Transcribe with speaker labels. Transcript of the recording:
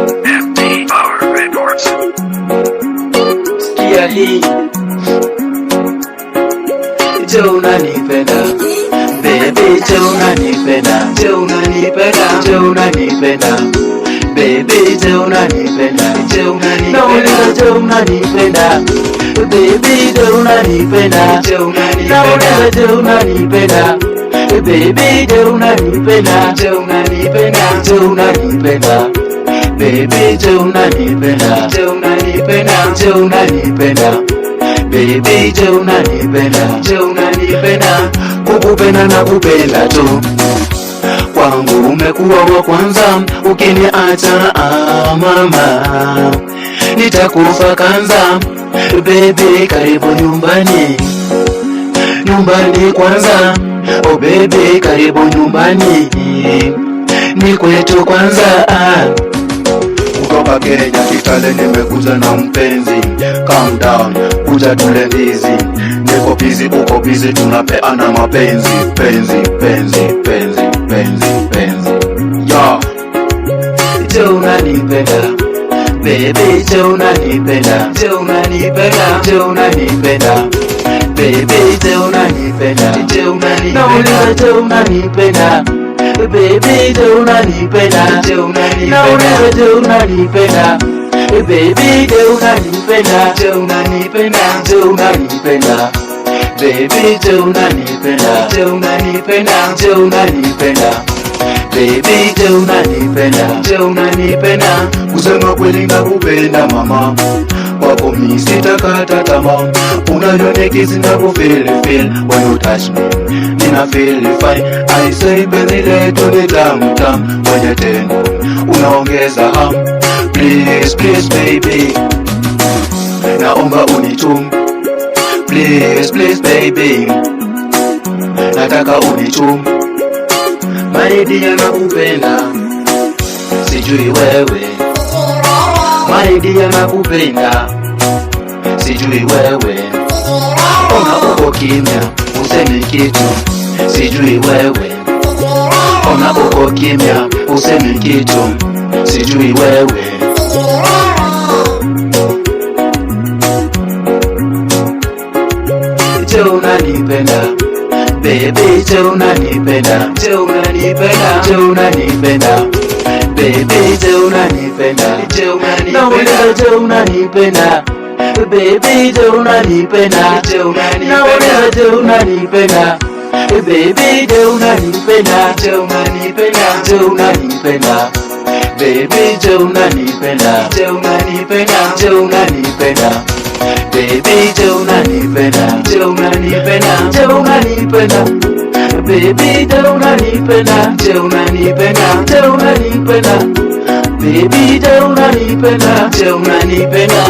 Speaker 1: FD Power Records.
Speaker 2: Sikia hii, je unanipenda? Baby, je unanipenda? Je unanipenda? Je unanipenda? Baby, je unanipenda? Je unanipenda? Nauliza, je unanipenda? Baby, je unanipenda? Je unanipenda? Nauliza, je unanipenda? Baby, je unanipenda? Je unanipenda? Je unanipenda? Baby, je unanipenda? Je unanipenda? Je unanipenda? Baby, je unanipenda? Je unanipenda? Kukupenda na kupenda tu, kwangu umekuwa wa kwanza. Ukiniacha mama, nitakufa kanza. Baby, karibu nyumbani, nyumbani kwanza. Oh baby, karibu nyumbani, ni kwetu kwanza.
Speaker 3: Kutoka Kenya Kitale nimekuja na mpenzi. Calm down, kuja tule ndizi. Niko busy, uko busy, tunapeana mapenzi. Penzi, penzi, penzi, penzi, penzi. Yeah.
Speaker 2: Je unanipenda? Baby, je unanipenda? Je unanipenda? Je unanipenda? Baby, je unanipenda? Je unanipenda? Nauliza, je unanipenda? Baby, je unanipenda? Je unanipenda? Nauliza, je unanipenda? Baby, je unanipenda? Je unanipenda? Je unanipenda? Baby, je unanipenda? Je unanipenda? Je unanipenda? Baby, je unanipenda? Je unanipenda?
Speaker 3: Kusema kweli nakupenda mama, wako mi sitakata tamaa. Unanionikizi na kufeel when you touch me, nina feel fine. I say penzi letu ni tamu tamu, kwenye tendo unaongeza ham. Please, please baby, naomba unichum. Please, please baby, nataka unichum.
Speaker 2: Maridia nakupenda, sijui wewe. Maridia nakupenda, sijui wewe. Ona uko kimya, useme kitu, sijui wewe. Ona uko kimya, useme kitu, sijui wewe. Je unanipenda? Baby, je unanipenda? Je unanipenda? Je unanipenda? Baby, je unanipenda? Je unanipenda? Nauliza, je unanipenda? Baby, je unanipenda? Je unanipenda? Nauliza, je unanipenda? Baby, je unanipenda? Je unanipenda? Je unanipenda? Baby, je unanipenda? Je unanipenda? Je unanipenda? Baby, je unanipenda? Je unanipenda? Je unanipenda? Baby, je unanipenda? Je unanipenda? Je unanipenda? Baby, je unanipenda? Je unanipenda?